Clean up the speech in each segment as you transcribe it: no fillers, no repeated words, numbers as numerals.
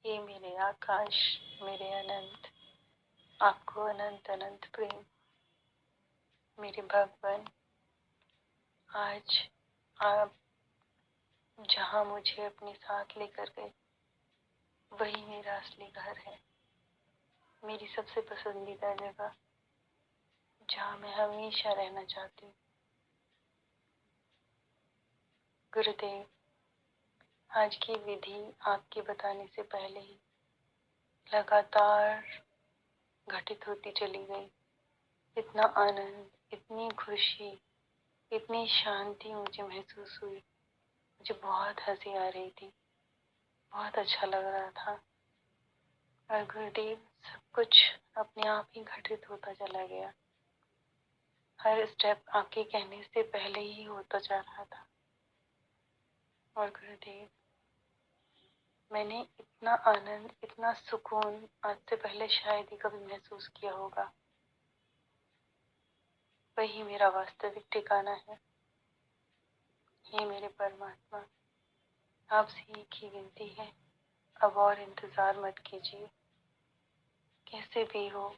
हे मेरे आकाश, मेरे अनंत, आपको अनंत अनंत प्रेम। मेरे भगवान, आज आप जहाँ मुझे अपने साथ लेकर गए वही मेरा असली घर है, मेरी सबसे पसंदीदा जगह, जहाँ मैं हमेशा रहना चाहती हूँ। गुरुदेव, आज की विधि आपके बताने से पहले ही लगातार घटित होती चली गई। इतना आनंद, इतनी खुशी, इतनी शांति मुझे महसूस हुई। मुझे बहुत हंसी आ रही थी, बहुत अच्छा लग रहा था। और गुरुदेव, सब कुछ अपने आप ही घटित होता चला गया। हर स्टेप आपके कहने से पहले ही होता जा रहा था। और गुरुदेव, मैंने इतना आनंद, इतना सुकून आज से पहले शायद ही कभी महसूस किया होगा। वही मेरा वास्तविक ठिकाना है। हे मेरे परमात्मा, आपसे एक ही विनती है, अब और इंतजार मत कीजिए। कैसे भी हो,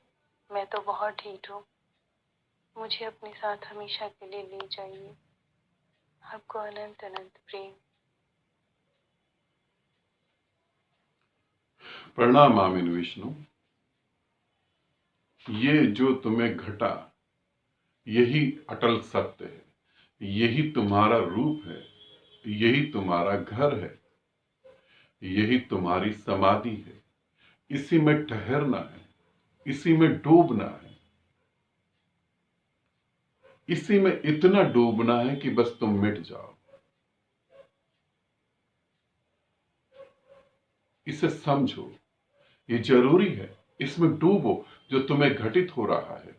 मैं तो बहुत ठीक हूँ। मुझे अपने साथ हमेशा के लिए ले जाइए। आपको अनंत अनंत प्रेम। प्रणाम आमीन विष्णु। ये जो तुम्हें घटा यही अटल सत्य है, यही तुम्हारा रूप है, यही तुम्हारा घर है, यही तुम्हारी समाधि है। इसी में ठहरना है, इसी में डूबना है, इसी में इतना डूबना है कि बस तुम मिट जाओ। इसे समझो, ये जरूरी है। इसमें डूबो जो तुम्हें घटित हो रहा है।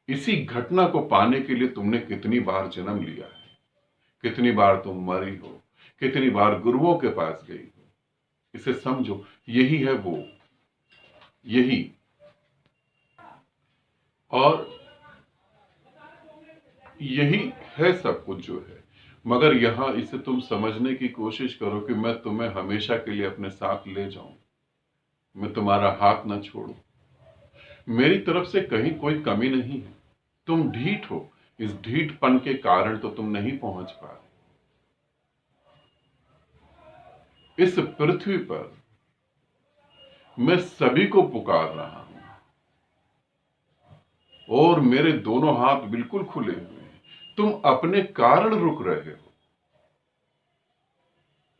इसी घटना को पाने के लिए तुमने कितनी बार जन्म लिया है, कितनी बार तुम मरी हो, कितनी बार गुरुओं के पास गई हो। इसे समझो, यही है वो, यही। और यही है सब कुछ जो है। मगर यहां इसे तुम समझने की कोशिश करो कि मैं तुम्हें हमेशा के लिए अपने साथ ले जाऊं, मैं तुम्हारा हाथ न छोड़ूं। मेरी तरफ से कहीं कोई कमी नहीं है। तुम ढीठ हो, इस ढीठपन के कारण तो तुम नहीं पहुंच पा रहे। इस पृथ्वी पर मैं सभी को पुकार रहा हूं और मेरे दोनों हाथ बिल्कुल खुले हुए हैं। तुम अपने कारण रुक रहे हो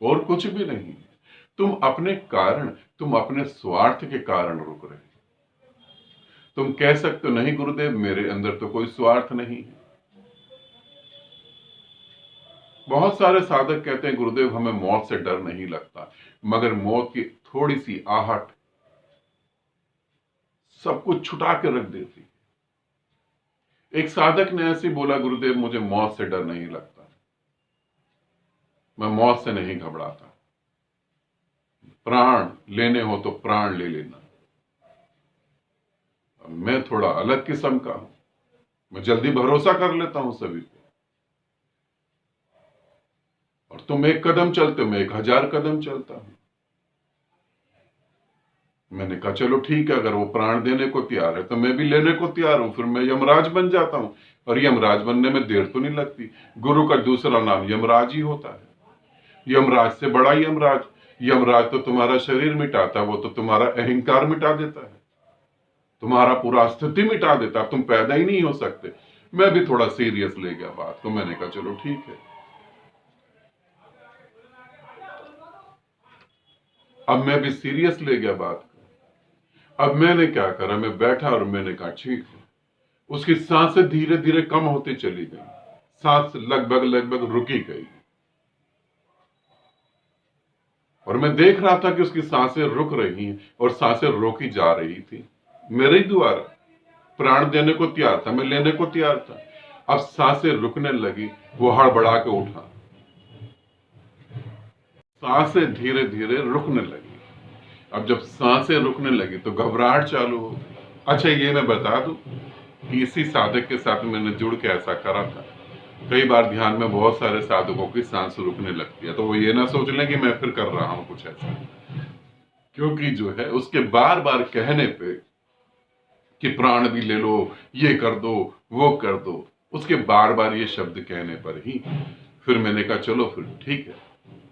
और कुछ भी नहीं। तुम अपने कारण, तुम अपने स्वार्थ के कारण रुक रहे हो। तुम कह सकते हो नहीं गुरुदेव, मेरे अंदर तो कोई स्वार्थ नहीं है। बहुत सारे साधक कहते हैं गुरुदेव हमें मौत से डर नहीं लगता, मगर मौत की थोड़ी सी आहट सब कुछ छुटा के रख देती। एक साधक ने ऐसे बोला, गुरुदेव मुझे मौत से डर नहीं लगता, मैं मौत से नहीं घबराता। प्राण लेने हो तो प्राण ले लेना। मैं थोड़ा अलग किस्म का हूं, मैं जल्दी भरोसा कर लेता हूं सभी को। और तुम एक कदम चलते हो, मैं 1000 कदम चलता हूं। मैंने कहा चलो ठीक है, अगर वो प्राण देने को तैयार है तो मैं भी लेने को तैयार हूं। फिर मैं यमराज बन जाता हूं, और यमराज बनने में देर तो नहीं लगती। गुरु का दूसरा नाम यमराज ही होता है। यमराज से बड़ा यमराज। यमराज तो तुम्हारा शरीर मिटाता है, वो तो तुम्हारा अहंकार मिटा देता है, तुम्हारा पूरा स्थिति मिटा देता है, तुम पैदा ही नहीं हो सकते। मैं भी थोड़ा सीरियस ले गया बात को। मैंने कहा चलो ठीक है। अब मैं भी सीरियस ले गया बात को। अब मैंने क्या करा, मैं बैठा और मैंने कहा ठीक है। उसकी सांसें धीरे धीरे कम होती चली गई, सांस लगभग लगभग रुकी गई। और मैं देख रहा था कि उसकी सांसें रुक रही हैं और सांसें रोकी जा रही थी मेरे ही द्वारा। प्राण देने को तैयार था, मैं लेने को तैयार था। अब सांसें रुकने लगी, वो हड़बड़ा के उठा, सांसें धीरे धीरे रुकने लगी। अब जब सांसें रुकने लगी तो घबराहट चालू हो गई। अच्छा ये मैं बता दूं कि इसी साधक के साथ मैंने जुड़ के ऐसा करा था। कई बार ध्यान में बहुत सारे साधकों की सांस रुकने लगती है, तो वो ये ना सोच लें कि मैं फिर कर रहा हूं कुछ ऐसा, क्योंकि जो है उसके बार बार कहने पे कि प्राण भी ले लो, ये कर दो, वो कर दो, उसके बार बार ये शब्द कहने पर ही फिर मैंने कहा चलो फिर ठीक है,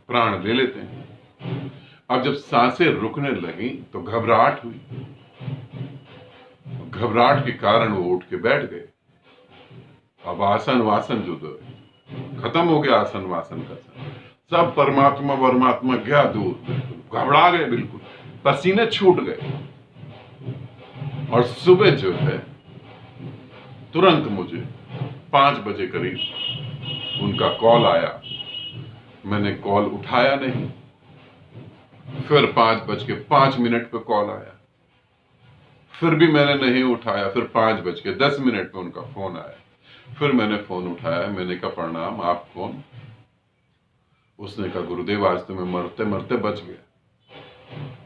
प्राण ले लेते हैं। अब जब सांसें रुकने लगी तो घबराहट हुई। घबराहट के कारण वो उठ के बैठ गए। अब आसन वासन जो खत्म हो गया, आसन वासन का सब परमात्मा परमात्मा गया दूर, बिल्कुल घबरा गए, बिल्कुल पसीने छूट गए। और सुबह जो है तुरंत मुझे 5 बजे करीब उनका कॉल आया। मैंने कॉल उठाया नहीं, फिर 5:05 पे कॉल आया, फिर भी मैंने नहीं उठाया, फिर 5:10 पे उनका फोन आया, फिर मैंने फोन उठाया। मैंने कहा प्रणाम, आप कौन? उसने कहा गुरुदेव आज तो मैं मरते मरते बच गया।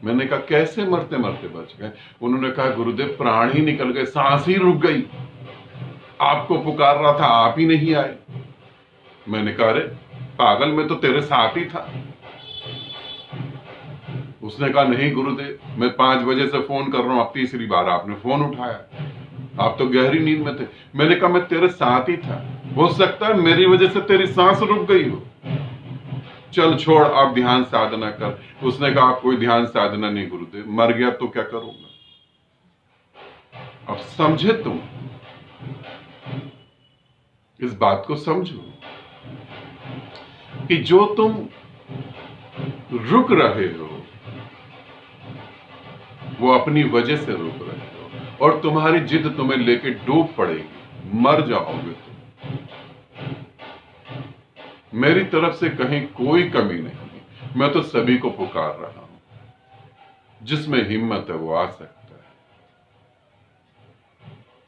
मैंने कहा कैसे मरते मरते बच गए? उन्होंने कहा गुरुदेव प्राण ही निकल गए, सांस ही रुक गई, आपको पुकार रहा था, आप ही नहीं आए। मैंने कहा अरे पागल, मैं तो तेरे साथ ही था। उसने कहा नहीं गुरुदेव, मैं 5 बजे से फोन कर रहा हूं, अब तीसरी बार आपने फोन उठाया, आप तो गहरी नींद में थे। मैंने कहा मैं तेरे साथ ही था, हो सकता है मेरी वजह से तेरी सांस रुक गई हो, चल छोड़ आप ध्यान साधना कर। उसने कहा आप कोई ध्यान साधना नहीं गुरुदेव, मर गया तो क्या करूंगा। अब समझे तुम, इस बात को समझो कि जो तुम रुक रहे हो वो अपनी वजह से रुक रहे हो, और तुम्हारी जिद तुम्हें लेके डूब पड़ेगी, मर जाओगे तुम। मेरी तरफ से कहीं कोई कमी नहीं, मैं तो सभी को पुकार रहा हूं, जिसमें हिम्मत है वो आ सकता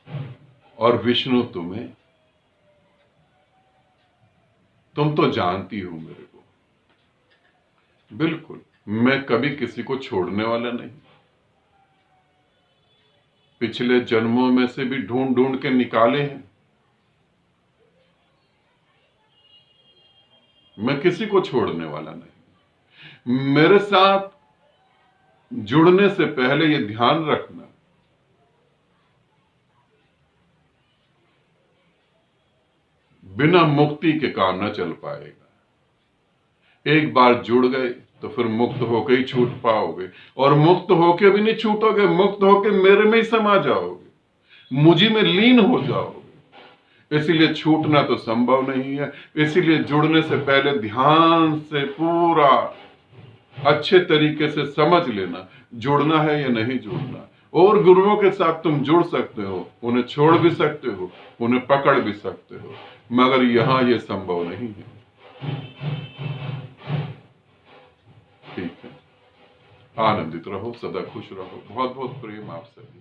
है। और विष्णु तुम्हें, तुम तो जानती हो मेरे को, बिल्कुल मैं कभी किसी को छोड़ने वाला नहीं। पिछले जन्मों में से भी ढूंढ ढूंढ के निकाले हैं, मैं किसी को छोड़ने वाला नहीं। मेरे साथ जुड़ने से पहले ये ध्यान रखना, बिना मुक्ति के काम न चल पाएगा। एक बार जुड़ गए तो फिर मुक्त होके ही छूट पाओगे, और मुक्त होके भी नहीं छूटोगे, मुक्त होके मेरे में ही समा जाओगे, मुझी में लीन हो जाओगे। इसीलिए छूटना तो संभव नहीं है। इसीलिए जुड़ने से पहले ध्यान से पूरा अच्छे तरीके से समझ लेना, जुड़ना है या नहीं जुड़ना। और गुरुओं के साथ तुम जुड़ सकते हो, उन्हें छोड़ भी सकते हो, उन्हें पकड़ भी सकते हो, मगर यहां यह संभव नहीं है। ठीक है, आनंदित रहो, सदा खुश रहो। बहुत बहुत प्रेम आप सभी।